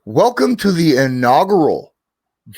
Welcome to the inaugural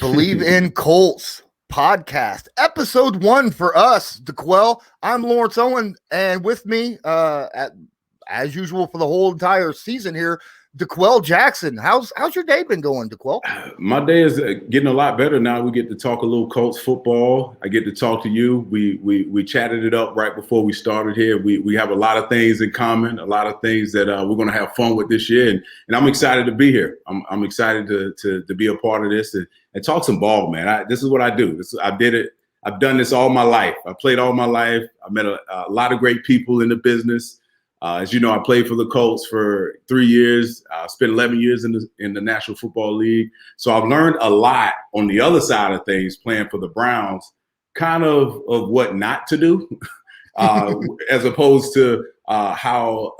Bleav in Colts podcast, episode 1 for us, DeQuell. I'm Lawrence Owen, and with me, as usual for the whole entire season here, DeQuell Jackson. How's your day been going, DeQuell? My day is getting a lot better now. We get to talk a little Colts football. I get to talk to you. We chatted it up right before we started here. We have a lot of things in common, a lot of things that we're going to have fun with this year, and I'm excited to be here. I'm excited to be a part of this and talk some ball, man. This is what I do. I did it. I've done this all my life. I played all my life. I met a lot of great people in the business. As you know, I played for the Colts for 3 years. Spent 11 years in the National Football League. So I've learned a lot on the other side of things playing for the Browns, kind of what not to do, as opposed to how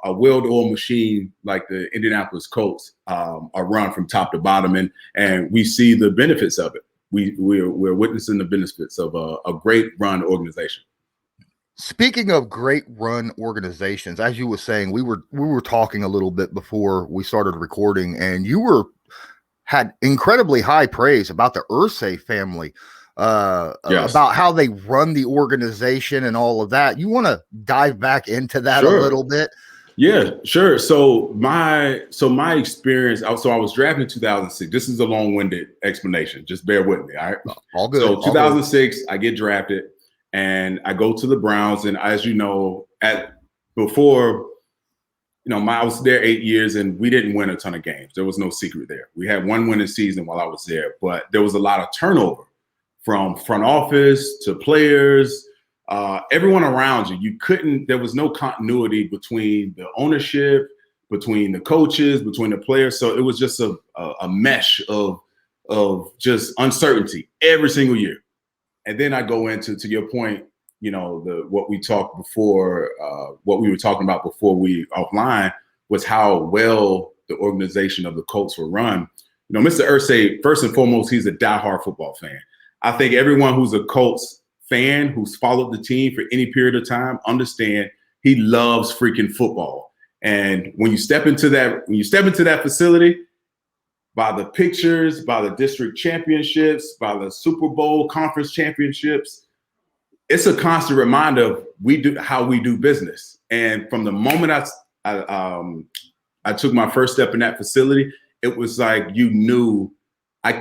a well-oiled machine like the Indianapolis Colts are run from top to bottom, and we see the benefits of it. We're witnessing the benefits of a great run organization. Speaking of great run organizations, as you were saying, we were talking a little bit before we started recording, and you had incredibly high praise about the Irsay family, Yes. about how they run the organization and all of that. You want to dive back into that Sure. a little bit? Yeah, sure. So my experience, I was drafted in 2006. This is a long-winded explanation. Just bear with me, all right? All good. So 2006, I get drafted. And I go to the Browns, and as you know, I was there 8 years, and we didn't win a ton of games. There was no secret there. We had one winning season while I was there, but there was a lot of turnover from front office to players, everyone around you. There was no continuity between the ownership, between the coaches, between the players. So it was just a mesh of just uncertainty every single year. And then I go into, to your point, what we talked before, what we were talking about before we offline was how well the organization of the Colts were run. Mr. Irsay, first and foremost, he's a diehard football fan. I think everyone who's a Colts fan who's followed the team for any period of time understand he loves freaking football. And when you step into that facility, by the pictures, by the district championships, by the Super Bowl conference championships, it's a constant reminder of how we do business. And from the moment I took my first step in that facility, it was like you knew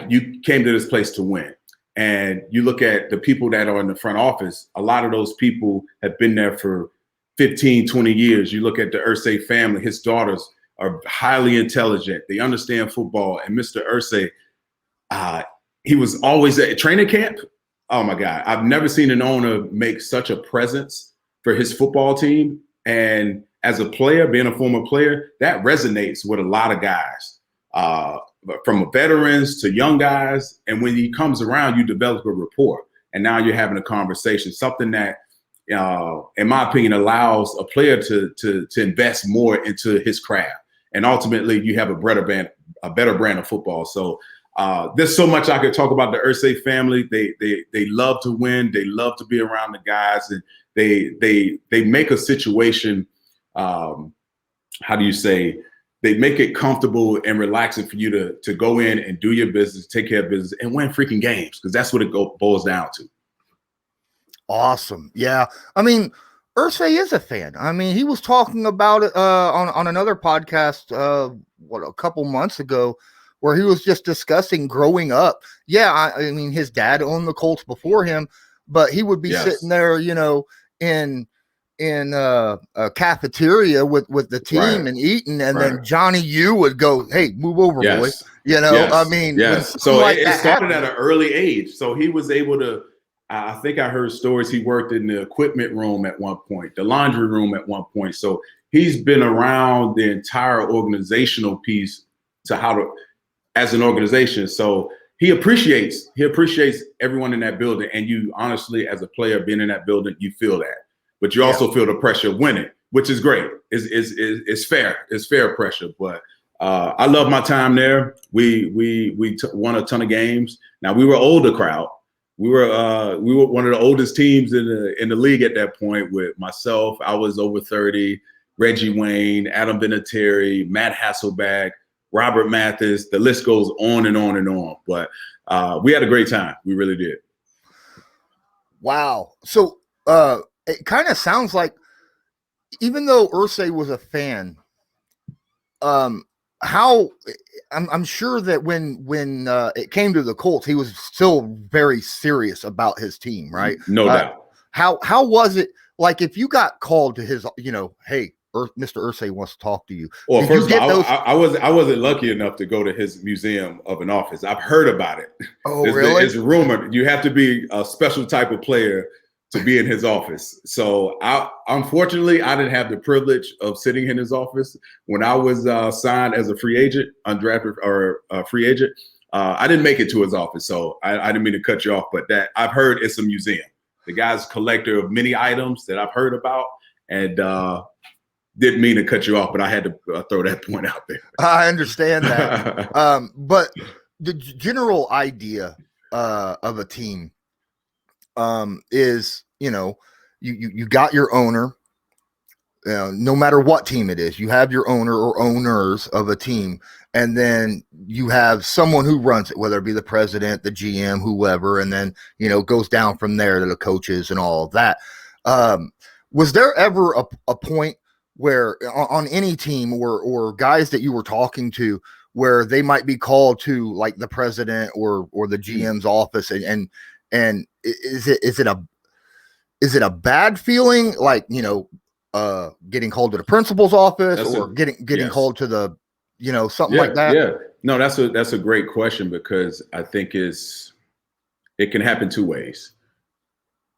you came to this place to win. And you look at the people that are in the front office, a lot of those people have been there for 15, 20 years. You look at the Irsay family, his daughters are highly intelligent. They understand football. And Mr. Irsay, he was always at training camp. Oh my God. I've never seen an owner make such a presence for his football team. And as a player, being a former player, that resonates with a lot of guys, from veterans to young guys. And when he comes around, you develop a rapport. And now you're having a conversation, something that, in my opinion, allows a player to invest more into his craft. And ultimately, you have a better brand of football. So there's so much I could talk about the Irsay family. They love to win. They love to be around the guys, and they make a situation. How do you say? They make it comfortable and relaxing for you to go in and do your business, take care of business, and win freaking games, because that's what it boils down to. Awesome. Yeah. I mean, Irsay is a fan. I mean, he was talking about it on another podcast a couple months ago, where he was just discussing growing up. Yeah, I mean, his dad owned the Colts before him, but he would be sitting there, in a cafeteria with the team, right, and eating, and then Johnny U would go, "Hey, move over, boy." I mean, so it started at an early age. So he was able to. I think I heard stories. He worked in the equipment room at one point, the laundry room at one point. So he's been around the entire organizational piece as an organization. So he appreciates everyone in that building. And you honestly, as a player being in that building, you feel that. But you also feel the pressure of winning, which is great. It's fair. It's fair pressure. But I love my time there. We won a ton of games. Now, we were an older crowd. We were one of the oldest teams in the league at that point. With myself, I was over 30. Reggie Wayne, Adam Vinatieri, Matt Hasselbeck, Robert Mathis. The list goes on and on and on. But we had a great time. We really did. Wow. So it kind of sounds like, even though Irsay was a fan, how I'm sure that when it came to the Colts, he was still very serious about his team, right? No doubt. How was it like if you got called to his, hey, Mr. Irsay wants to talk to you? Well, first of all, I wasn't lucky enough to go to his museum of an office. I've heard about it. Oh, really? It's rumored you have to be a special type of player to be in his office. So unfortunately, I didn't have the privilege of sitting in his office when I was signed as a free agent, undrafted or a free agent. I didn't make it to his office, so I didn't mean to cut you off. But that I've heard it's a museum. The guy's a collector of many items that I've heard about, and didn't mean to cut you off, but I had to throw that point out there. I understand that. But the general idea of a team is, you got your owner, no matter what team it is, you have your owner or owners of a team, and then you have someone who runs it, whether it be the president, the GM, whoever, and then, goes down from there to the coaches and all of that. Was there ever a point where on any team or guys that you were talking to where they might be called to like the president or the GM's office and is it a bad feeling, like, getting called to the principal's office getting called to the, something like that? Yeah. No, that's a great question, because I think it can happen two ways.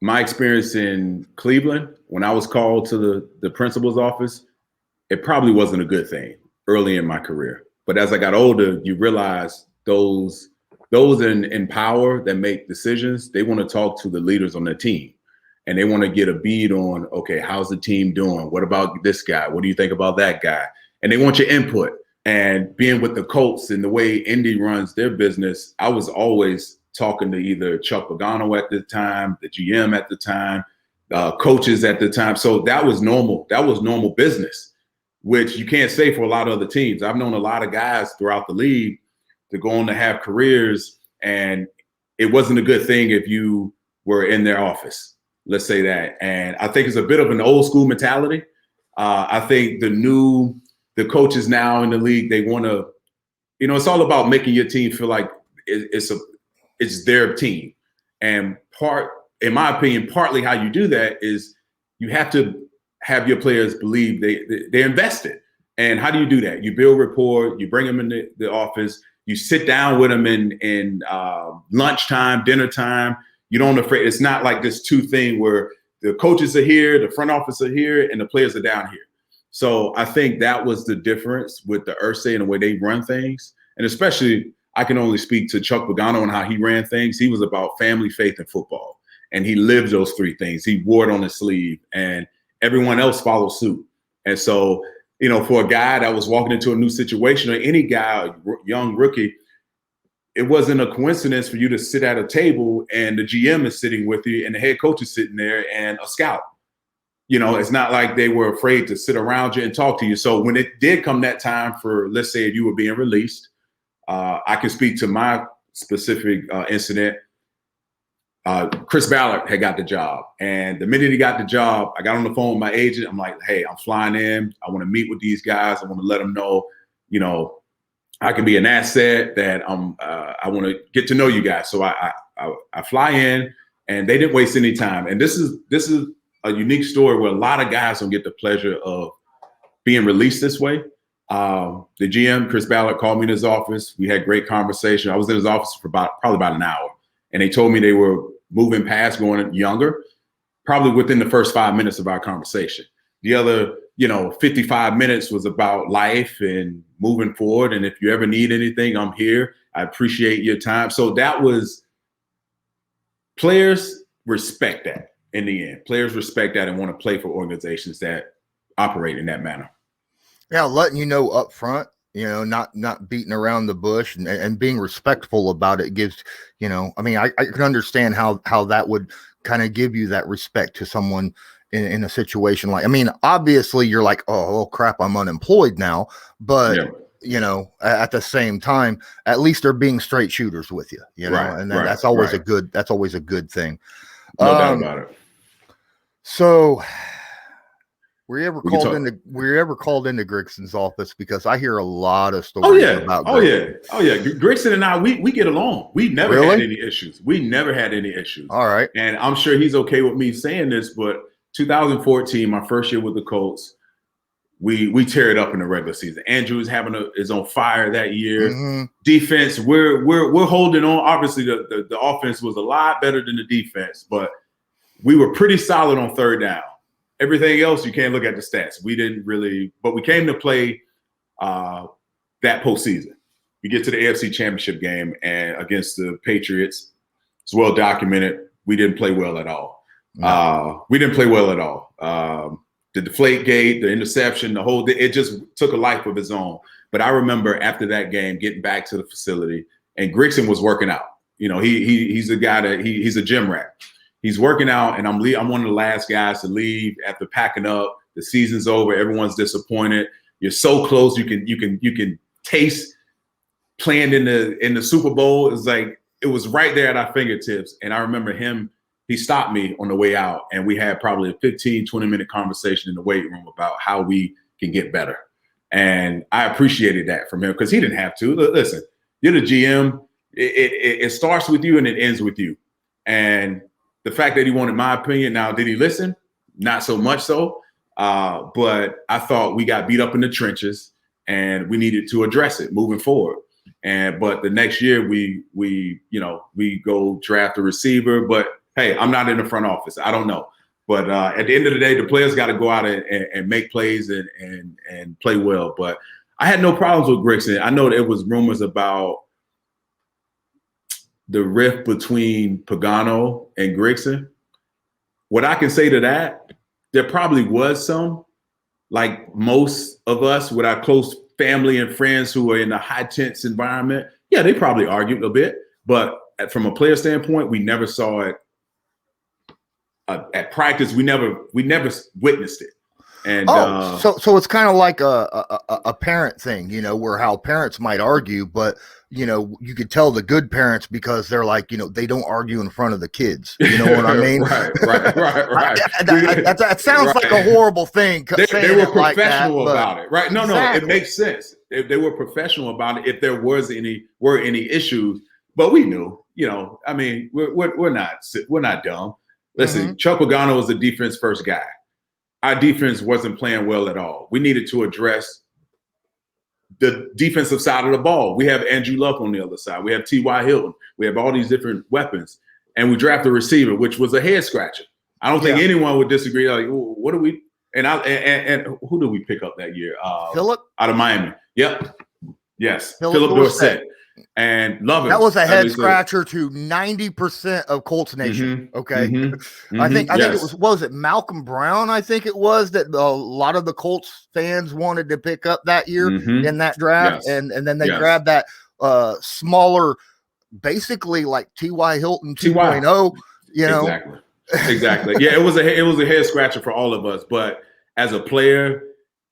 My experience in Cleveland, when I was called to the principal's office, it probably wasn't a good thing early in my career. But as I got older, you realize those in power that make decisions, they want to talk to the leaders on the team, and they want to get a bead on, okay, how's the team doing? What about this guy? What do you think about that guy? And they want your input. And being with the Colts and the way Indy runs their business, I was always talking to either Chuck Pagano at the time, the GM at the time, coaches at the time. So that was normal. That was normal business, which you can't say for a lot of other teams. I've known a lot of guys throughout the league to go on to have careers, and it wasn't a good thing if you were in their office. Let's say that. And I think it's a bit of an old school mentality. I think the coaches now in the league, they want to, it's all about making your team feel like it's their team. And in my opinion, partly how you do that is you have to have your players believe they're invested. And how do you do that? You build rapport, you bring them in the office, you sit down with them in lunchtime, dinner time. You don't afraid. It's not like this two thing where the coaches are here, the front office are here, and the players are down here. So I think that was the difference with the Irsay and the way they run things. And especially, I can only speak to Chuck Pagano and how he ran things. He was about family, faith, and football. And he lived those three things. He wore it on his sleeve, and everyone else followed suit. And so, for a guy that was walking into a new situation, or any guy, a young rookie, it wasn't a coincidence for you to sit at a table and the GM is sitting with you and the head coach is sitting there and a scout. It's not like they were afraid to sit around you and talk to you. So when it did come that time for, let's say, if you were being released, I can speak to my specific incident. Chris Ballard had got the job. And the minute he got the job, I got on the phone with my agent. I'm like, hey, I'm flying in. I want to meet with these guys. I want to let them know, I can be an asset, that I want to get to know you guys. So I fly in, and they didn't waste any time. And this is a unique story where a lot of guys don't get the pleasure of being released this way. The GM, Chris Ballard, called me in his office. We had great conversation. I was in his office for probably about an hour, and they told me they were moving past going younger, probably within the first 5 minutes of our conversation. The other, 55 minutes was about life and moving forward. And if you ever need anything, I'm here. I appreciate your time. So that was, players respect that in the end. Players respect that and want to play for organizations that operate in that manner. Yeah, letting you know up front, not beating around the bush and being respectful about it gives, I can understand how that would kind of give you that respect to someone in a situation like, obviously you're like, oh crap, I'm unemployed now, but at the same time, at least they're being straight shooters with you, Right, and right, that's always right. that's always a good thing. No doubt about it. So were you ever We can called talk. into Grigson's office? Because I hear a lot of stories about Grigson. Oh yeah. Grigson and I, we get along. We never Really? had any issues. We never had any issues. All right. And I'm sure he's okay with me saying this, but 2014, my first year with the Colts, we tear it up in the regular season. Andrew is on fire that year. Mm-hmm. Defense, we're holding on. Obviously, the offense was a lot better than the defense, but we were pretty solid on third down. Everything else, you can't look at the stats. We didn't really, but we came to play that postseason. We get to the AFC Championship game and against the Patriots. It's well documented. We didn't play well at all. No. We didn't play well at all. The deflate gate, the interception, it just took a life of its own. But I remember after that game, getting back to the facility, and Grigson was working out. He's a guy that he's a gym rat. He's working out, and I'm one of the last guys to leave after packing up. The season's over. Everyone's disappointed. You're so close. You can taste playing in the Super Bowl. It's like it was right there at our fingertips. And I remember him. He stopped me on the way out, and we had probably a 15, 20-minute conversation in the weight room about how we can get better. And I appreciated that from him because he didn't have to. Listen, you're the GM. It starts with you and it ends with you. And the fact that he wanted my opinion, now, did he listen? Not so much so. But I thought we got beat up in the trenches, and we needed to address it moving forward. But the next year we go draft a receiver, but hey, I'm not in the front office. I don't know. But at the end of the day, the players got to go out and make plays and play well. But I had no problems with Grigson. I know there was rumors about the rift between Pagano and Grigson. What I can say to that, there probably was some, like most of us with our close family and friends who are in a high tense environment. Yeah, they probably argued a bit. But from a player standpoint, we never saw it. At practice, we never witnessed it. And so it's kind of like a parent thing, where how parents might argue, but you could tell the good parents because they're like, they don't argue in front of the kids. You know what I mean? right. That sounds like a horrible thing. They were professional about it, right? No, exactly. It makes sense. They were professional about it. If there were any issues, but we knew, I mean, we're not dumb. Listen, Chuck Pagano was the defense first guy. Our defense wasn't playing well at all. We needed to address the defensive side of the ball. We have Andrew Luck on the other side. We have T.Y. Hilton. We have all these different weapons. And we draft a receiver, which was a head scratcher. I don't think anyone would disagree. Like, what do we – and who did we pick up that year? Phillip? Out of Miami. Yep. Yes. Phillip Dorsett. And love him. That was a head scratcher to 90% of Colts Nation. Okay. I think it was it Malcolm Brown? I think it was that a lot of the Colts fans wanted to pick up that year in that draft. Yes. And then they grabbed that smaller, basically like T.Y. Hilton 2.0, Exactly. Yeah, it was a head scratcher for all of us. But as a player,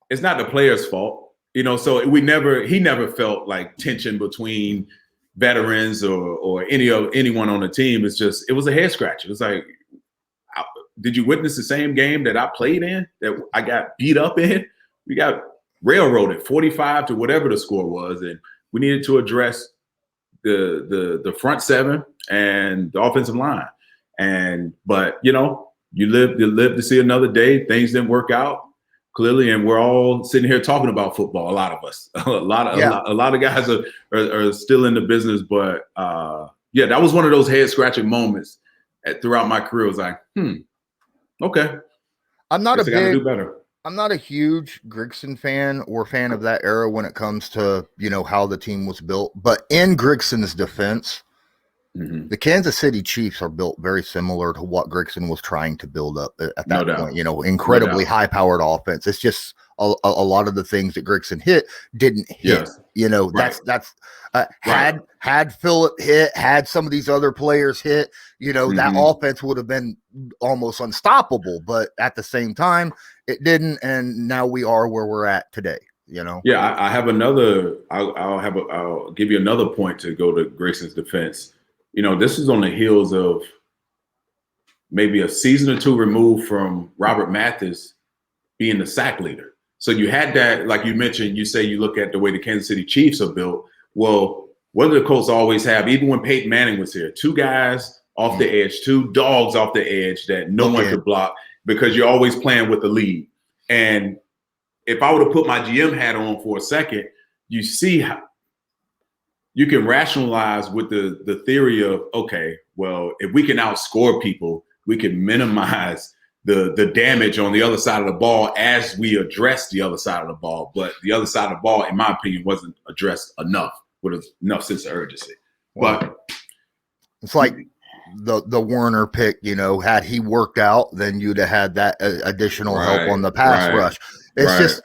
it's not the player's fault. So he never felt like tension between veterans or anyone on the team. It was a head scratcher. It was like, did you witness the same game that I played in, that I got beat up in? We got railroaded 45 to whatever the score was. And we needed to address the front seven and the offensive line. But you live to see another day. Things didn't work out. Clearly, and we're all sitting here talking about football. A lot of us, a lot of guys are still in the business. But that was one of those head scratching moments throughout my career. It was like, okay, I'm not a huge Grigson fan or fan of that era when it comes to how the team was built. But in Grigson's defense, the Kansas City Chiefs are built very similar to what Grigson was trying to build up at that point. Incredibly high-powered offense. It's just a lot of the things that Grigson didn't hit. Yes. Had Phillip hit, had some of these other players hit. That offense would have been almost unstoppable. But at the same time, it didn't, and now we are where we're at today. Yeah, I have another. I'll give you another point to go to Grayson's defense. This is on the heels of maybe a season or two removed from Robert Mathis being the sack leader. So you had that, like you mentioned, you say you look at the way the Kansas City Chiefs are built. Well, what do the Colts always have? Even when Peyton Manning was here, two guys off the edge, two dogs off the edge that no one could block because you're always playing with the lead. And if I were to put my GM hat on for a second, you see how you can rationalize with the theory of, okay, well, if we can outscore people, we can minimize the damage on the other side of the ball as we address the other side of the ball. But the other side of the ball, in my opinion, wasn't addressed enough with enough sense of urgency. But it's like the Warner pick, had he worked out, then you'd have had that additional help on the pass rush. It's just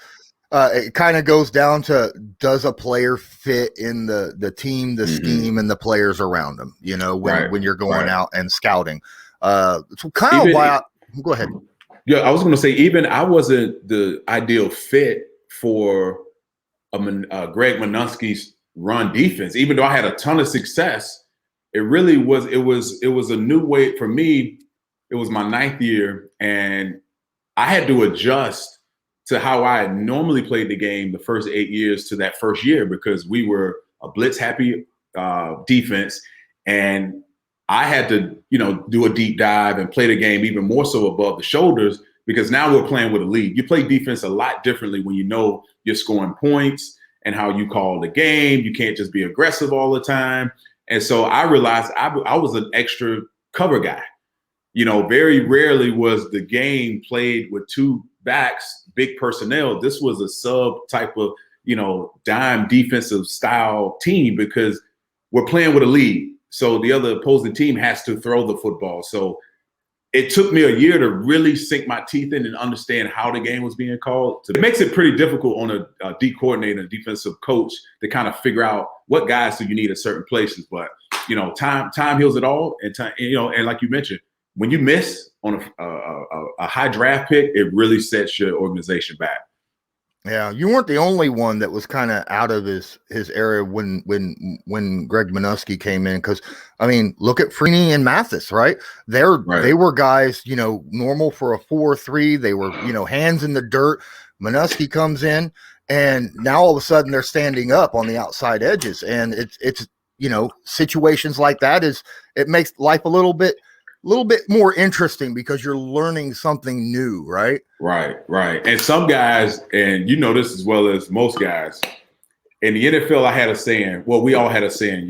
it kind of goes down to, does a player fit in the team, the scheme, and the players around them, when you're going out and scouting. So kind of why go ahead. Yeah, I was going to say, even I wasn't the ideal fit for Greg Minuski's run defense, even though I had a ton of success. It really was. It was a new way for me. It was my 9th year, and I had to adjust to how I had normally played the game the first 8 years to that first year, because we were a blitz happy defense, and I had to, do a deep dive and play the game even more so above the shoulders, because now we're playing with a lead. You play defense a lot differently when you're scoring points and how you call the game. You can't just be aggressive all the time. And so I realized I was an extra cover guy. Very rarely was the game played with two backs, big personnel. This was a sub type of, dime defensive style team, because we're playing with a lead. So the other opposing team has to throw the football. So it took me a year to really sink my teeth in and understand how the game was being called. It makes it pretty difficult on a D coordinator, a defensive coach, to kind of figure out what guys do you need at certain places. But, time heals it all. And time, and like you mentioned, when you miss on a high draft pick, it really sets your organization back. Yeah, you weren't the only one that was kind of out of his area when Greg Minuski came in. Because look at Freeney and Mathis, right? They were guys, normal for a 4-3. They were, hands in the dirt. Minuski comes in, and now all of a sudden they're standing up on the outside edges, and it's situations like that it makes life a little bit more interesting, because you're learning something new, right? Right. And some guys, and this as well as most guys, in the NFL, I had a saying. Well, we all had a saying.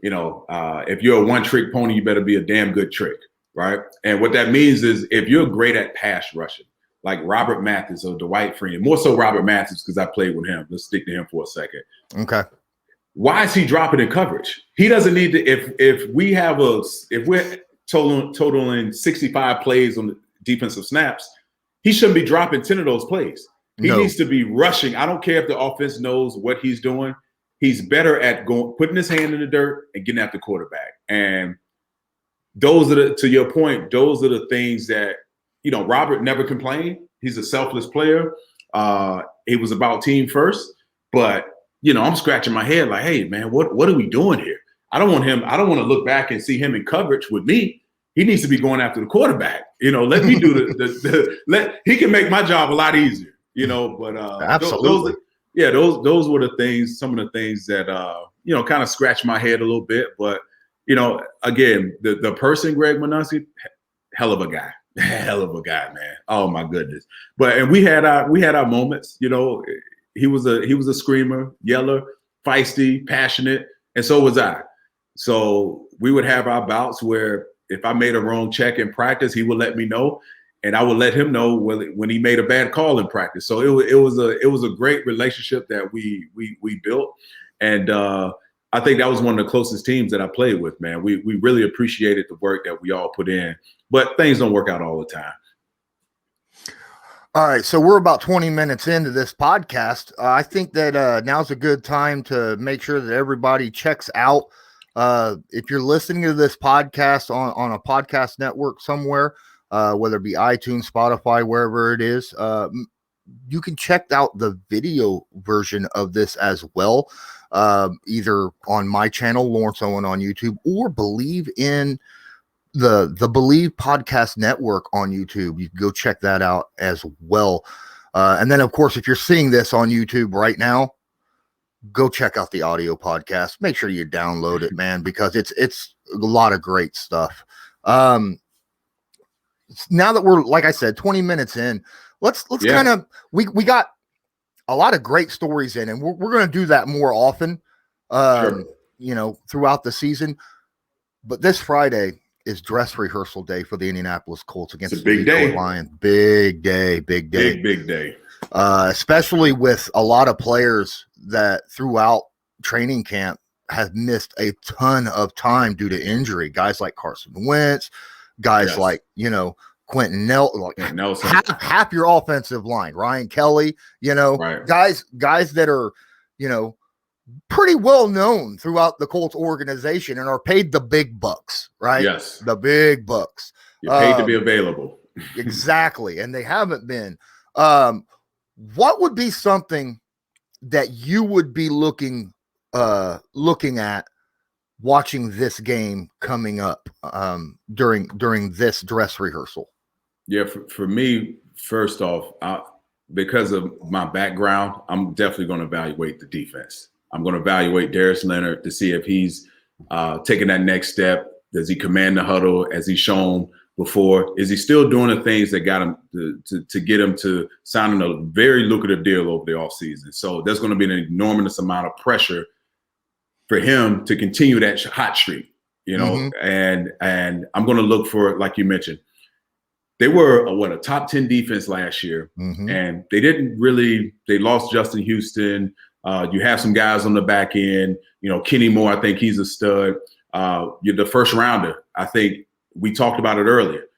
If you're a one-trick pony, you better be a damn good trick, right? And what that means is, if you're great at pass rushing, like Robert Mathis or Dwight Freeney, more so Robert Mathis because I played with him. Let's stick to him for a second. Okay. Why is he dropping in coverage? He doesn't need to. If we're totaling 65 plays on the defensive snaps, he shouldn't be dropping 10 of those plays. He needs to be rushing. I don't care if the offense knows what he's doing. He's better at putting his hand in the dirt and getting at the quarterback. And to your point, those are the things that, Robert never complained. He's a selfless player. It was about team first. But, I'm scratching my head like, hey, man, what are we doing here? I don't want to look back and see him in coverage with me. He needs to be going after the quarterback. Let me do he can make my job a lot easier, but absolutely. Those were the things, some of the things that, kind of scratched my head a little bit. But, again, the person, Greg Minuski, hell of a guy, man. Oh my goodness. And we had our moments, he was a screamer, yeller, feisty, passionate. And so was I. So we would have our bouts where if I made a wrong check in practice, he would let me know, and I would let him know when he made a bad call in practice. So it was a great relationship that we built, and I think that was one of the closest teams that I played with. Man, we really appreciated the work that we all put in, but things don't work out all the time. All right, so we're about 20 minutes into this podcast. I think that now's a good time to make sure that everybody checks out. If you're listening to this podcast on a podcast network somewhere, whether it be iTunes, Spotify, wherever it is, you can check out the video version of this as well, either on my channel, Lawrence Owen on YouTube, or Bleav in the Bleav Podcast Network on YouTube. You can go check that out as well. And then, of course, if you're seeing this on YouTube right now, go check out the audio podcast. Make sure you download it, man, because it's a lot of great stuff. Now that we're, like I said, 20 minutes in, let's kind of, we got a lot of great stories in, and we're going to do that more often, you know, throughout the season. But this Friday is dress rehearsal day for the Indianapolis Colts against the big day. Lions. Big day. Big day. Especially with a lot of players that throughout training camp have missed a ton of time due to injury. Guys like Carson Wentz, guys like, you know, Quentin Nelson, half your offensive line, Ryan Kelly, you know, guys that are, you know, pretty well known throughout the Colts organization and are paid the big bucks, right? Yes. The big bucks. You're paid to be available. Exactly. And they haven't been. What would be something that you would be looking at watching this game coming up during this dress rehearsal? Yeah, for me, first off, because of my background, I'm definitely going to evaluate the defense. I'm going to evaluate Darius Leonard to see if he's taking that next step. Does he command the huddle as he's shown before? Is he still doing the things that got him to get him to signing a very lucrative deal over the offseason? So there's going to be an enormous amount of pressure for him to continue that hot streak, you know, and I'm going to look for, like you mentioned, they were a top 10 defense last year, and they lost Justin Houston. You have some guys on the back end, you know, Kenny Moore, I think he's a stud. You're the first rounder. I think we talked about it earlier.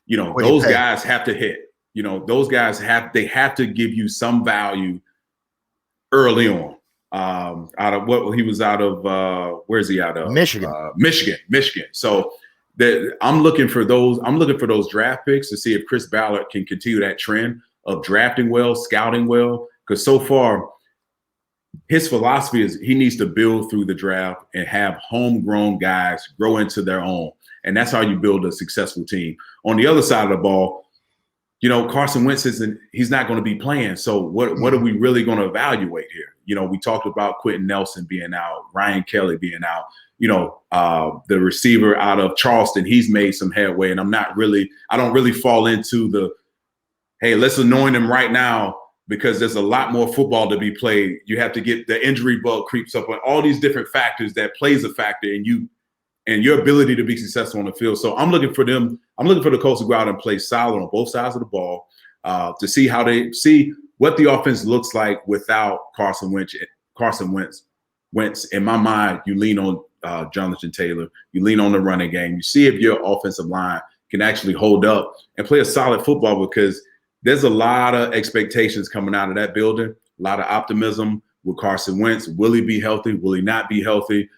You know, those guys have to hit. You know, those guys have to give you some value early on. Out of what he was out of, where's he out of? Michigan. Michigan. So I'm looking for those. I'm looking for those draft picks to see if Chris Ballard can continue that trend of drafting well, scouting well. Because so far, his philosophy is he needs to build through the draft and have homegrown guys grow into their own. And that's how you build a successful team. On the other side of the ball, you know, Carson Wentz he's not going to be playing. So what are we really going to evaluate here? You know, we talked about Quentin Nelson being out, Ryan Kelly being out, you know, the receiver out of Charleston, he's made some headway. And I don't really fall into the, hey, let's anoint him right now, because there's a lot more football to be played. You have to get the injury bug creeps up on all these different factors that plays a factor in you and your ability to be successful on the field. So I'm looking for the Colts to go out and play solid on both sides of the ball, to see what the offense looks like without Carson Wentz. In my mind, you lean on Jonathan Taylor, you lean on the running game. You see if your offensive line can actually hold up and play a solid football, because there's a lot of expectations coming out of that building, a lot of optimism with Carson Wentz. Will he be healthy? Will he not be healthy?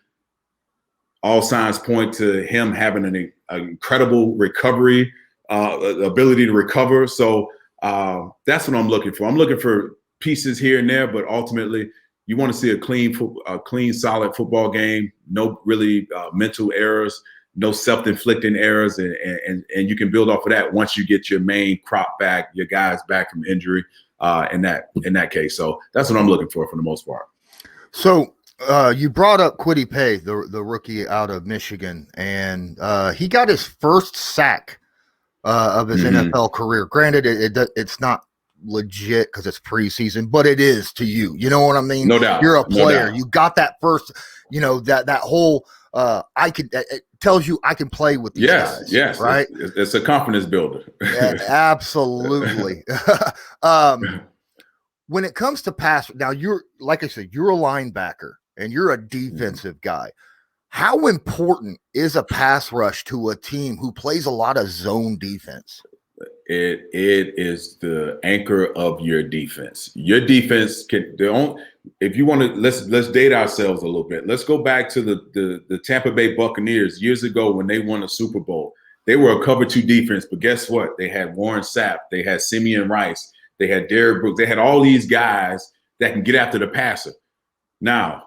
All signs point to him having an incredible recovery, ability to recover. So that's what I'm looking for. I'm looking for pieces here and there, but ultimately you want to see a clean, solid football game. No really mental errors, no self-inflicting errors, and you can build off of that once you get your main crop back, your guys back from injury. In that case, so that's what I'm looking for the most part. So you brought up Kwity Paye, the rookie out of Michigan, and he got his first sack of his NFL career. Granted, it's not legit because it's preseason, but it is to you. You know what I mean? No doubt. You're a player. No doubt. You got that first. You know that whole. It tells you I can play with these guys. Yes, right. It's a confidence builder. Yeah, absolutely. When it comes to pass, now you're, like I said, you're a linebacker and you're a defensive guy. How important is a pass rush to a team who plays a lot of zone defense? It is the anchor of your defense. Your defense if you want to, let's date ourselves a little bit. Let's go back to the Tampa Bay Buccaneers years ago when they won a Super Bowl. They were a cover two defense, but guess what? They had Warren Sapp, they had Simeon Rice, They had Derrick Brooks. They had all these guys that can get after the passer. Now,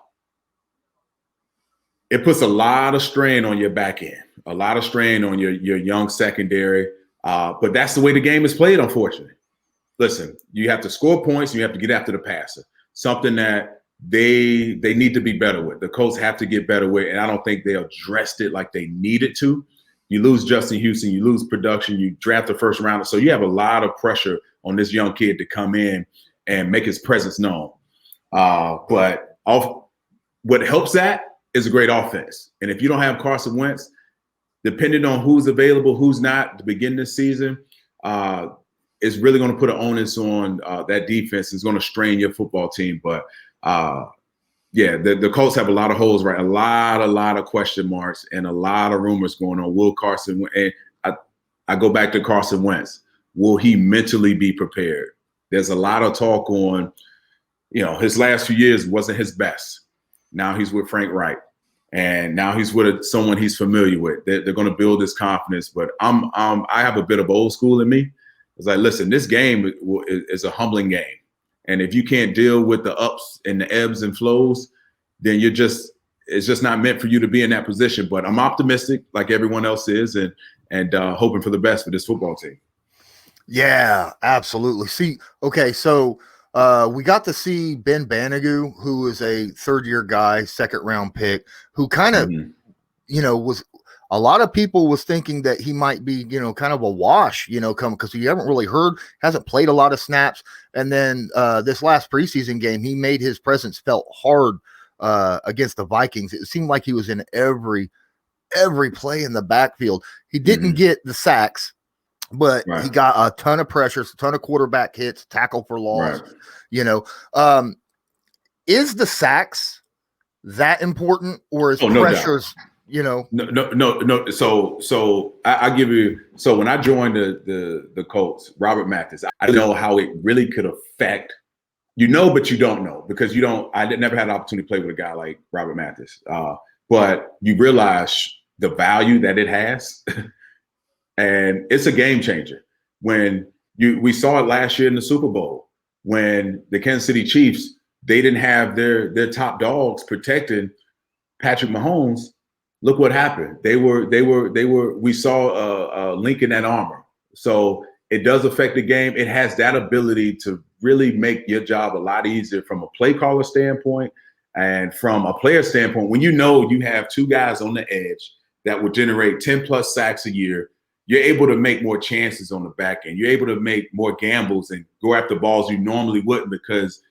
it puts a lot of strain on your back end, a lot of strain on your young secondary. But that's the way the game is played, unfortunately. Listen, you have to score points. And you have to get after the passer, something that they need to be better with. The Colts have to get better with, and I don't think they addressed it like they needed to. You lose Justin Houston, you lose production, you draft the first rounder. So you have a lot of pressure on this young kid to come in and make his presence known. But what helps that is a great offense. And if you don't have Carson Wentz, depending on who's available, who's not to begin this season, it's really going to put an onus on that defense. It's going to strain your football team. But the Colts have a lot of holes, right? A lot of question marks and a lot of rumors going on. Will Carson, and I go back to Carson Wentz. Will he mentally be prepared? There's a lot of talk on, his last few years wasn't his best. Now he's with Frank Reich, and now he's with someone he's familiar with. They're going to build his confidence. But I have a bit of old school in me. It's like, listen, this game is a humbling game. And if you can't deal with the ups and the ebbs and flows, then it's just not meant for you to be in that position. But I'm optimistic, like everyone else is, and hoping for the best for this football team. Yeah, absolutely. So we got to see Ben Banigou, who is a third-year guy, second-round pick, who kind of, was a lot of people was thinking that he might be, kind of a wash, come because you haven't really hasn't played a lot of snaps. And then this last preseason game, he made his presence felt hard against the Vikings. It seemed like he was in every play in the backfield. He didn't get the sacks, but he got a ton of pressures, a ton of quarterback hits, tackle for loss. Right. Is the sacks that important, or is pressures? No. So I give you. So when I joined the Colts, Robert Mathis, I don't know how it really could affect. But you don't know because you don't. I never had an opportunity to play with a guy like Robert Mathis. But you realize the value that it has, and it's a game changer. When we saw it last year in the Super Bowl when the Kansas City Chiefs, they didn't have their top dogs protecting Patrick Mahomes. Look what happened. We saw a link in that armor. So it does affect the game. It has that ability to really make your job a lot easier from a play caller standpoint and from a player standpoint. When you have two guys on the edge that will generate 10 plus sacks a year, you're able to make more chances on the back end. You're able to make more gambles and go after balls you normally wouldn't because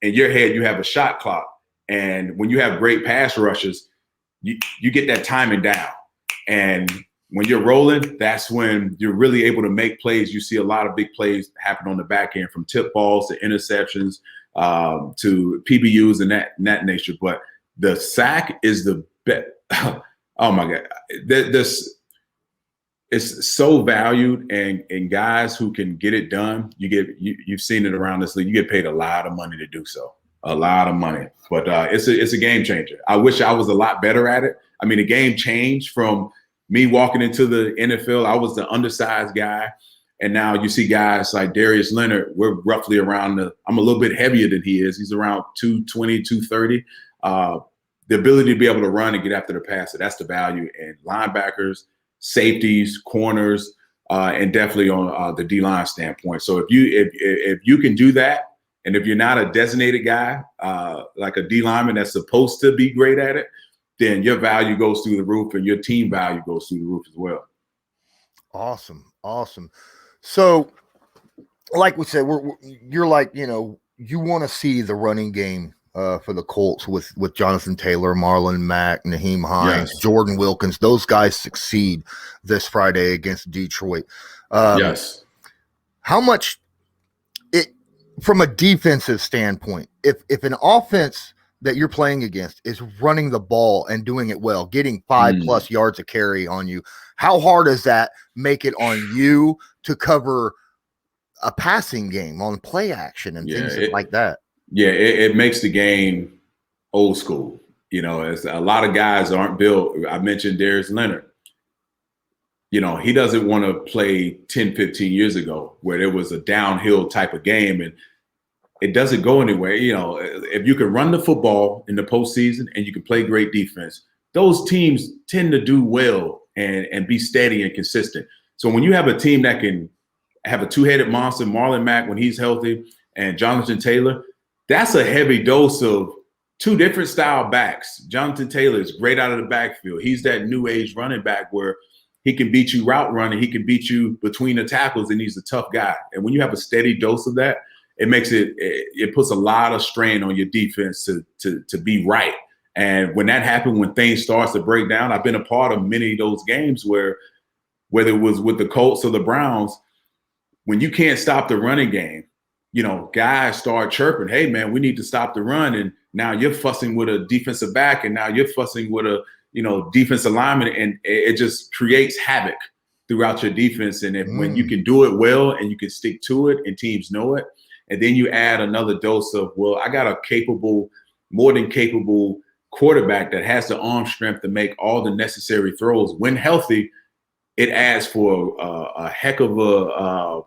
in your head you have a shot clock. And when you have great pass rushers, you get that timing down. And when you're rolling, that's when you're really able to make plays. You see a lot of big plays happen on the back end, from tip balls to interceptions to PBUs and that nature. But the sack is the best. Oh my God. This is so valued, and guys who can get it done, you've seen it around this league. You get paid a lot of money to do so. A lot of money, but it's a game changer. I wish I was a lot better at it. I mean, the game changed from me walking into the NFL. I was the undersized guy, and now you see guys like Darius Leonard. We're roughly around I'm a little bit heavier than he is. He's around 220, 230. The ability to be able to run and get after the passer, that's the value in linebackers, safeties, corners, and definitely on the D-line standpoint. So if you can do that, and if you're not a designated guy, like a D lineman that's supposed to be great at it, then your value goes through the roof and your team value goes through the roof as well. Awesome. So, like we said, you're like, you want to see the running game for the Colts with Jonathan Taylor, Marlon Mack, Naheem Hines, yes, Jordan Wilkins. Those guys succeed this Friday against Detroit. Yes. How much from a defensive standpoint, if an offense that you're playing against is running the ball and doing it well, getting 5+ yards a carry on you, how hard does that make it on you to cover a passing game on play action and things like that? Yeah, it makes the game old school. As a lot of guys aren't built. I mentioned Darius Leonard. he doesn't want to play 10, 15 years ago where there was a downhill type of game and it doesn't go anywhere. If you can run the football in the postseason and you can play great defense, those teams tend to do well and be steady and consistent. So when you have a team that can have a two-headed monster, Marlon Mack when he's healthy, and Jonathan Taylor, that's a heavy dose of two different style backs. Jonathan Taylor is great out of the backfield. He's that new age running back where he can beat you route running. He can beat you between the tackles, and he's a tough guy. And when you have a steady dose of that, it puts a lot of strain on your defense to be right. And when that happens, when things starts to break down, I've been a part of many of those games where, whether it was with the Colts or the Browns, when you can't stop the running game, guys start chirping, hey, man, we need to stop the run. And now you're fussing with a defensive back, and now you're fussing with a, defensive lineman, and it just creates havoc throughout your defense. And when you can do it well and you can stick to it and teams know it, and then you add another dose of, well, I got a more than capable quarterback that has the arm strength to make all the necessary throws. When healthy, it adds for a heck of a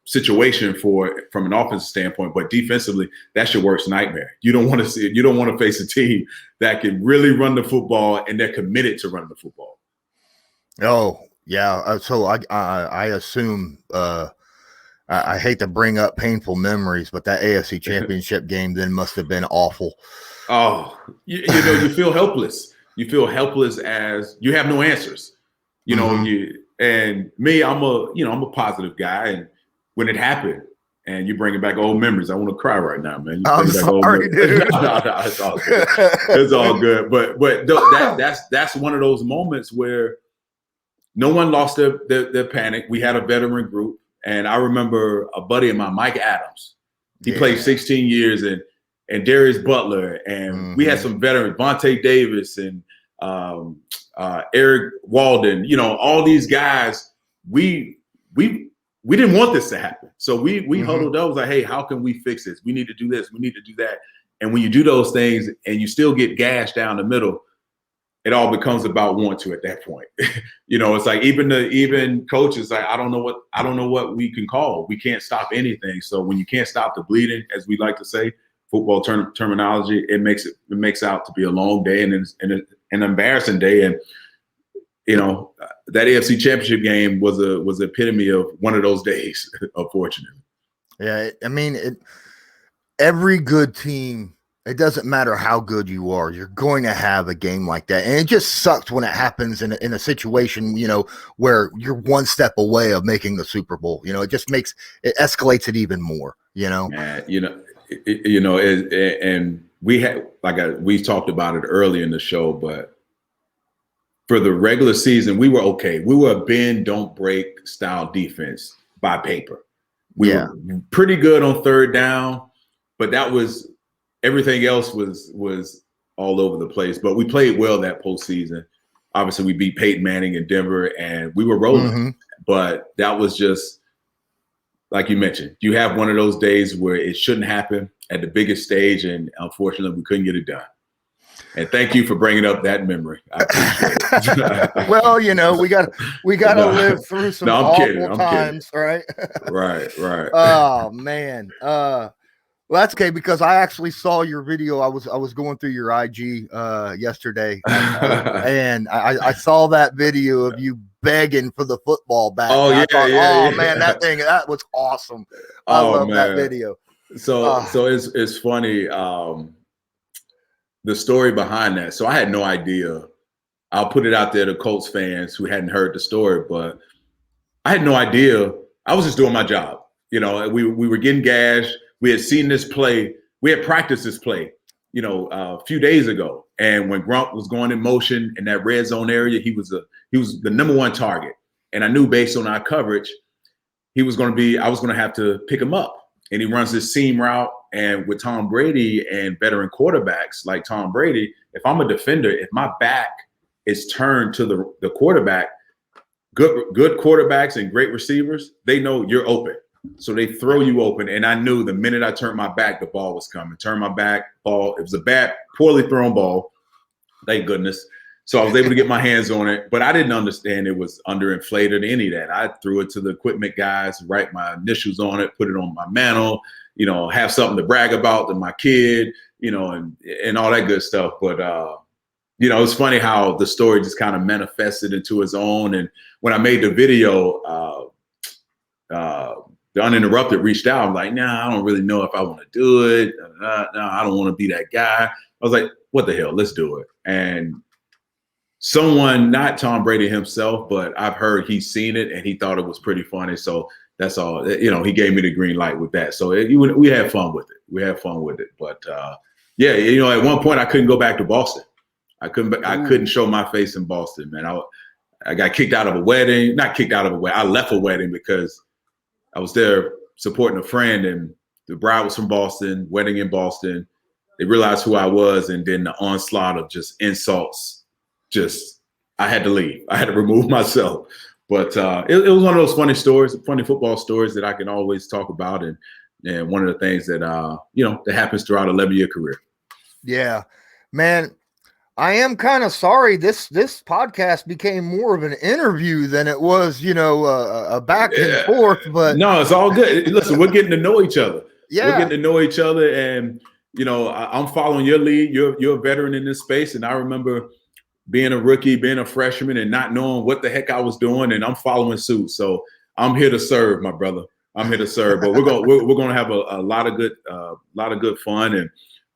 situation from an offensive standpoint, but defensively, that's your worst nightmare. You don't want to see it. You don't want to face a team that can really run the football and they're committed to running the football. Oh yeah. So I assume I hate to bring up painful memories, but that AFC Championship game then must have been awful. Oh, you feel helpless. You feel helpless as you have no answers. And me, I'm a positive guy, and when it happened, and you bring it back old memories, I want to cry right now, man. I'm sorry, dude. No, it's all good. It's all good. But that's one of those moments where no one lost their panic. We had a veteran group, and I remember a buddy of mine, Mike Adams. He played 16 years, and Darius Butler, and we had some veterans, Vontae Davis, and Eric Walden. All these guys. We didn't want this to happen, so we huddled up. Was like, hey, how can we fix this? We need to do this. We need to do that. And when you do those things, and you still get gashed down the middle, it all becomes about want to at that point. It's like even coaches like I don't know what we can call. We can't stop anything. So when you can't stop the bleeding, as we like to say, football terminology, it makes out to be a long day and an embarrassing day. And that AFC Championship game was the epitome of one of those days, unfortunately. Yeah, I mean, every good team. It doesn't matter how good you are, you're going to have a game like that. And it just sucks when it happens in a situation, where you're one step away of making the Super Bowl. It just escalates it even more, Yeah, and we talked about it early in the show, but for the regular season, we were okay. We were a bend, don't break style defense by paper. We were pretty good on third down, but that was everything else was all over the place. But we played well that postseason. Obviously, we beat Peyton Manning in Denver, and we were rolling. But that was just, like you mentioned, you have one of those days where it shouldn't happen at the biggest stage, and unfortunately, we couldn't get it done. And thank you for bringing up that memory. I appreciate it. Well, we got to live through some awful times, right? Right. Oh man. Well, that's okay, because I actually saw your video. I was going through your IG yesterday, and I saw that video of you begging for the football back. Oh yeah, man, that was awesome. I love that video. So it's funny. The story behind that. So I had no idea. I'll put it out there to Colts fans who hadn't heard the story, but I had no idea. I was just doing my job. We were getting gashed. We had seen this play. We had practiced this play, a few days ago. And when Grunt was going in motion in that red zone area, he was the number one target. And I knew based on our coverage, I was going to have to pick him up. And he runs this seam route. And with Tom Brady and veteran quarterbacks like Tom Brady, if I'm a defender, if my back is turned to the quarterback, good quarterbacks and great receivers, they know you're open. So they throw you open. And I knew the minute I turned my back, the ball was coming. Turn my back, ball. It was a poorly thrown ball. Thank goodness. So I was able to get my hands on it, but I didn't understand it was underinflated, any of that. I threw it to the equipment guys, write my initials on it, put it on my mantle, have something to brag about to my kid, and all that good stuff. But, it's funny how the story just kind of manifested into its own. And when I made the video, the Uninterrupted reached out. I'm like, nah, I don't really know if I want to do it. No, I don't want to be that guy. I was like, what the hell? Let's do it. And someone, not Tom Brady himself, but I've heard he's seen it and he thought it was pretty funny. So that's all, he gave me the green light with that. So we had fun with it. But at one point I couldn't go back to Boston. I couldn't show my face in Boston, man. I got kicked out of a wedding, not kicked out of a wedding. I left a wedding because I was there supporting a friend and the bride was from Boston, wedding in Boston. They realized who I was. And then the onslaught of just insults, I had to leave. I had to remove myself. But it was one of those funny football stories that I can always talk about. And one of the things that, that happens throughout an 11-year career. Yeah, man. I am kind of sorry this podcast became more of an interview than it was, a back and forth. But no, it's all good. Listen, we're getting to know each other. Yeah, we're getting to know each other, and I'm following your lead. You're a veteran in this space, and I remember being a rookie, being a freshman, and not knowing what the heck I was doing, and I'm following suit. So I'm here to serve, my brother. I'm here to serve. But we're gonna have a lot of good fun, and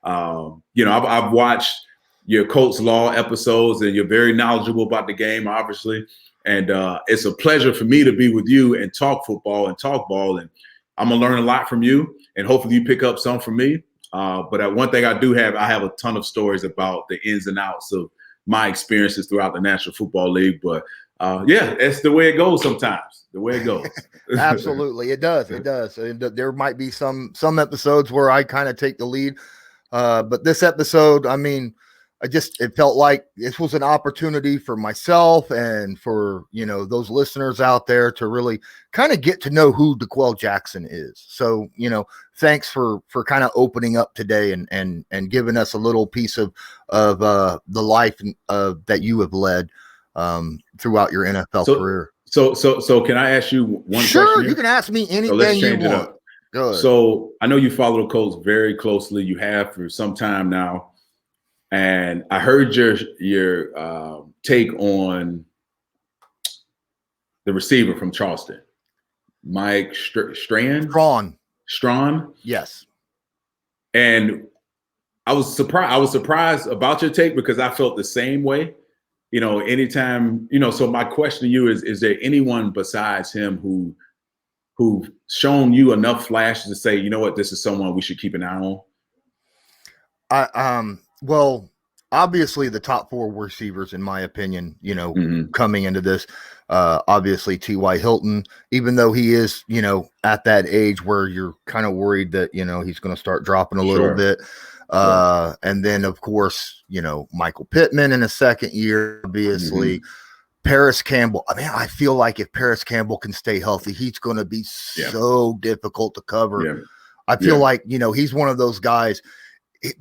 I've watched your Colts Law episodes, and you're very knowledgeable about the game, obviously. And it's a pleasure for me to be with you and talk football and talk ball. And I'm going to learn a lot from you, and hopefully you pick up some from me. But one thing I have a ton of stories about the ins and outs of my experiences throughout the National Football League. But it's the way it goes sometimes, the way it goes. Absolutely. It does. It does. And there might be some episodes where I kind of take the lead. But this episode, I mean, it felt like this was an opportunity for myself and for, those listeners out there to really kind of get to know who DeQuell Jackson is. So, thanks for kind of opening up today and giving us a little piece of the life that you have led throughout your NFL career. So can I ask you one question? Sure, you can ask me anything you want. Good. So I know you follow the Colts very closely. You have for some time now. And I heard your take on the receiver from Charleston, Mike Strawn. Yes. And I was surprised about your take because I felt the same way. Anytime, so my question to you is there anyone besides him who've shown you enough flashes to say, you know what, this is someone we should keep an eye on? Well, obviously the top 4 receivers, in my opinion, coming into this, obviously T.Y. Hilton, even though he is, at that age where you're kind of worried that, he's going to start dropping a little bit. And then of course, Michael Pittman in his second year, obviously. Paris Campbell. I mean, I feel like if Paris Campbell can stay healthy, he's going to be so difficult to cover. Yeah. I feel like, he's one of those guys.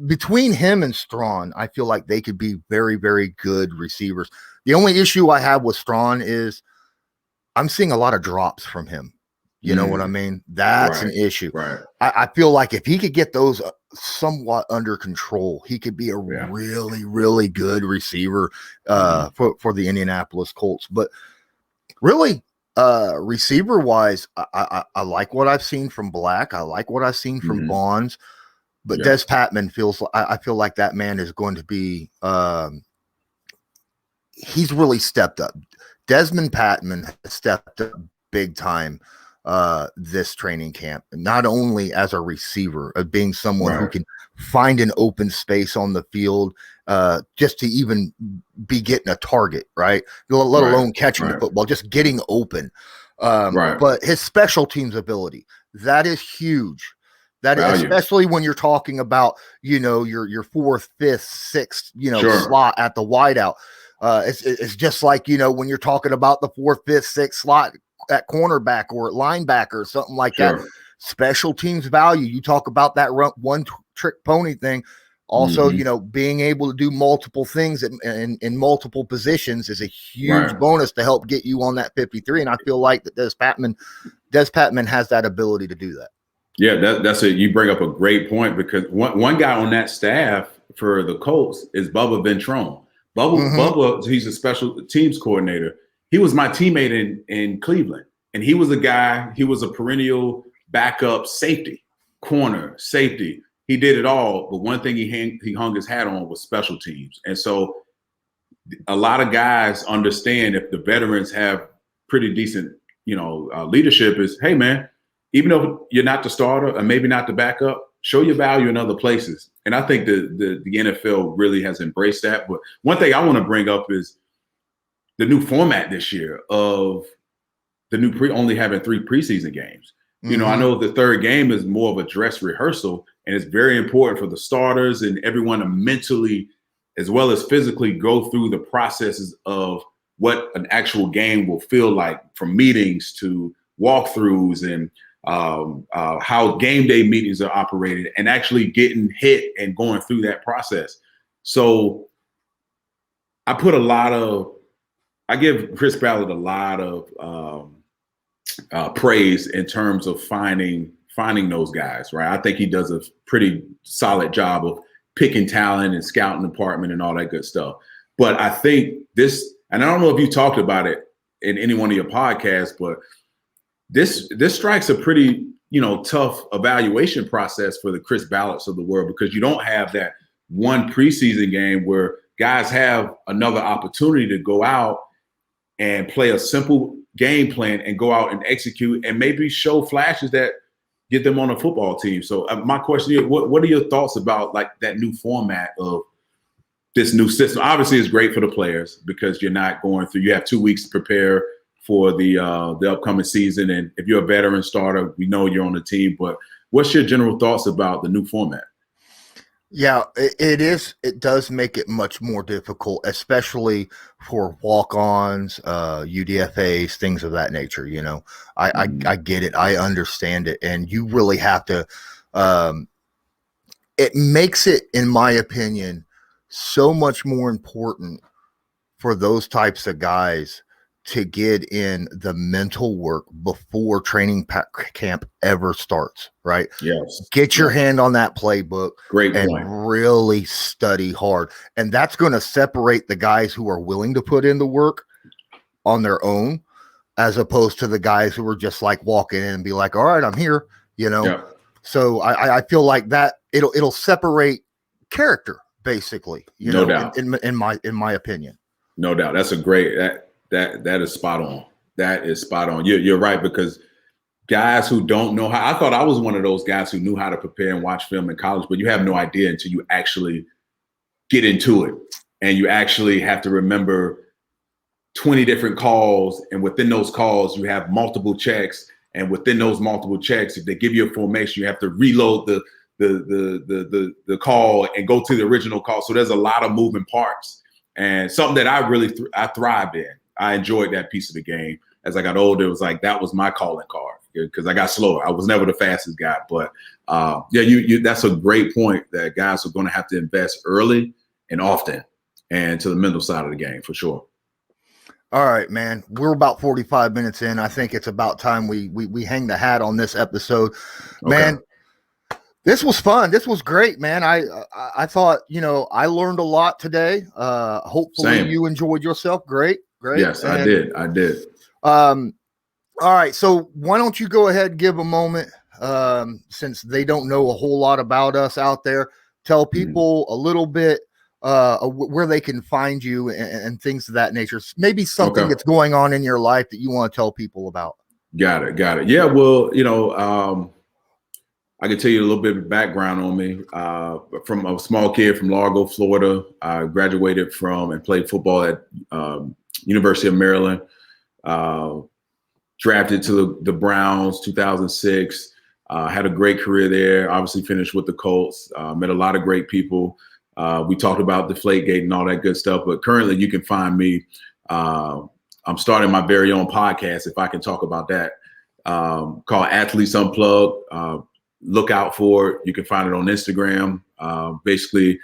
Between him and Strawn, I feel like they could be very, very good receivers. The only issue I have with Strawn is I'm seeing a lot of drops from him. You know what I mean? That's an issue. Right. I feel like if he could get those somewhat under control, he could be a really, really good receiver for the Indianapolis Colts. But really, receiver wise, I like what I've seen from Black. I like what I've seen from Bonds. But Des Patman I feel like that man is going to be he's really stepped up. Desmond Patman has stepped up big time this training camp, not only as a receiver, of being someone who can find an open space on the field just to even be getting a target, right? Let alone catching the football, just getting open. But his special teams ability, that is huge. That is, especially when you're talking about, your 4th, 5th, 6th, slot at the wideout. It's just like, when you're talking about the 4th, 5th, 6th slot at cornerback or at linebacker or something like that. Special teams value. You talk about that one trick pony thing. Also, being able to do multiple things in multiple positions is a huge bonus to help get you on that 53. And I feel like that Des Patman has that ability to do that. Yeah, that's it. You bring up a great point, because one guy on that staff for the Colts is Bubba Ventrone. Bubba, he's a special teams coordinator. He was my teammate in Cleveland, and he was a perennial backup safety, corner, safety. He did it all, but one thing he hung his hat on was special teams. And so a lot of guys understand, if the veterans have pretty decent, leadership, is, hey, man, even though you're not the starter and maybe not the backup, show your value in other places. And I think the NFL really has embraced that. But one thing I want to bring up is the new format this year of only having 3 preseason games. I know the third game is more of a dress rehearsal, and it's very important for the starters and everyone to mentally as well as physically go through the processes of what an actual game will feel like, from meetings to walkthroughs and how game day meetings are operated, and actually getting hit and going through that process. So I give Chris Ballard a lot of praise in terms of finding those guys, right? I think he does a pretty solid job of picking talent and scouting department and all that good stuff. But I think this, and I don't know if you talked about it in any one of your podcasts, but this strikes a pretty, tough evaluation process for the Chris Ballards of the world, because you don't have that one preseason game where guys have another opportunity to go out and play a simple game plan and go out and execute and maybe show flashes that get them on a football team. So my question is, what are your thoughts about like that new format of this new system? Obviously, it's great for the players because you're not going through, you have 2 weeks to prepare for the upcoming season. And if you're a veteran starter, we know you're on the team, but what's your general thoughts about the new format? Yeah, it does make it much more difficult, especially for walk-ons, UDFAs, things of that nature. I get it. I understand it. And you really have to, it makes it, in my opinion, so much more important for those types of guys to get in the mental work before training camp ever starts, right? Yes. Get your hand on that playbook. Great and point. Really study hard. And that's going to separate the guys who are willing to put in the work on their own, as opposed to the guys who are just like walking in and be like, all right, I'm here, Yeah. So I feel like that it'll separate character, basically, no doubt. In my opinion. No doubt. That's a great that is spot on. That is spot on. You're right, because guys who don't know how, I thought I was one of those guys who knew how to prepare and watch film in college, but you have no idea until you actually get into it. And you actually have to remember 20 different calls. And within those calls, you have multiple checks. And within those multiple checks, if they give you a formation, you have to reload the call and go to the original call. So there's a lot of moving parts, and something that I really I thrived in. I enjoyed that piece of the game. As I got older, it was like that was my calling card, because I got slower. I was never the fastest guy, but that's a great point, that guys are going to have to invest early and often, and to the mental side of the game for sure. All right, man. We're about 45 minutes in. I think it's about time we hang the hat on this episode, man. Okay. This was fun. This was great, man. I thought, I learned a lot today. Hopefully Same. You enjoyed yourself. Great. Yes, I did. All right. So why don't you go ahead and give a moment, since they don't know a whole lot about us out there, tell people a little bit where they can find you and things of that nature. Maybe something that's going on in your life that you want to tell people about. Got it. Yeah. Well, I can tell you a little bit of background on me. From a small kid from Largo, Florida, I graduated from and played football at University of Maryland. Drafted to the Browns 2006. Had a great career there. Obviously finished with the Colts. Met a lot of great people. We talked about Deflategate and all that good stuff. But currently you can find me. I'm starting my very own podcast, if I can talk about that, called Athletes Unplugged. Look out for it. You can find it on Instagram. Basically,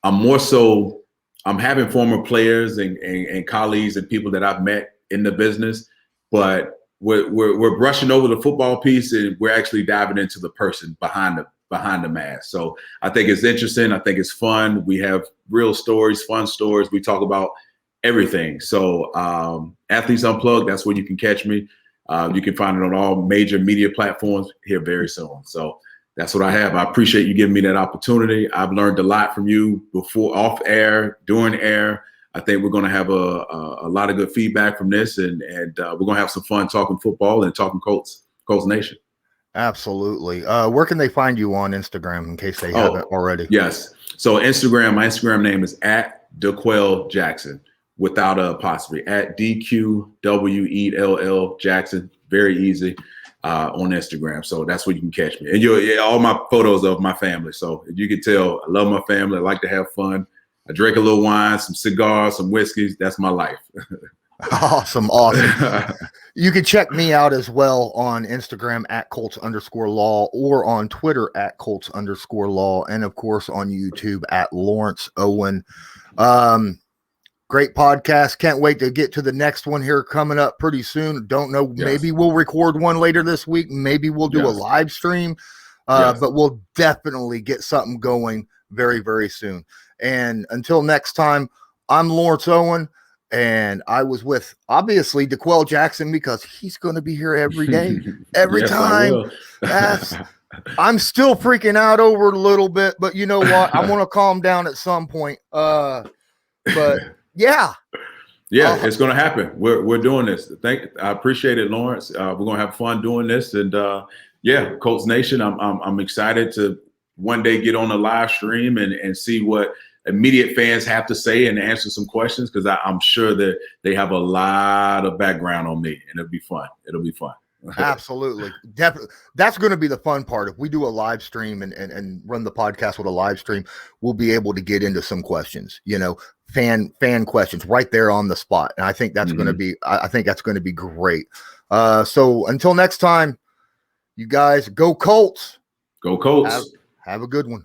I'm having former players and colleagues and people that I've met in the business, but we're brushing over the football piece and we're actually diving into the person behind the mask. So I think it's interesting. I think it's fun. We have real stories, fun stories. We talk about everything. So Athletes Unplugged, that's where you can catch me. You can find it on all major media platforms here very soon. So that's what I have. I appreciate you giving me that opportunity. I've learned a lot from you before, off air, during air. I think we're going to have a lot of good feedback from this, and we're going to have some fun talking football and talking Colts Nation. Absolutely. Where can they find you on Instagram in case they haven't already? Yes. So my Instagram name is @DeQuell Jackson without an apostrophe, @DQWELL Jackson. Very easy. On Instagram. So that's where you can catch me. And all my photos of my family. So you can tell I love my family. I like to have fun. I drink a little wine, some cigars, some whiskeys. That's my life. Awesome. You can check me out as well on Instagram @Colts_law or on Twitter @Colts_law. And of course on YouTube @Lawrence Owen. Great podcast. Can't wait to get to the next one here coming up pretty soon. Don't know. Yes. Maybe we'll record one later this week. Maybe we'll do a live stream, but we'll definitely get something going very, very soon. And until next time, I'm Lawrence Owen, and I was with, obviously, DeQuell Jackson because he's going to be here every day, every time. I'm still freaking out over it a little bit, but you know what? I'm going to calm down at some point. But yeah, it's going to happen. We're doing this. I appreciate it, Lawrence. We're going to have fun doing this, and Colts Nation. I'm excited to one day get on a live stream and see what immediate fans have to say and answer some questions, because I'm sure that they have a lot of background on me, and it'll be fun. Absolutely. Definitely. That's going to be the fun part. If we do a live stream and run the podcast with a live stream, we'll be able to get into some questions, fan questions right there on the spot. And I think that's going to be, great. So until next time, you guys, go Colts. Go Colts. Have a good one.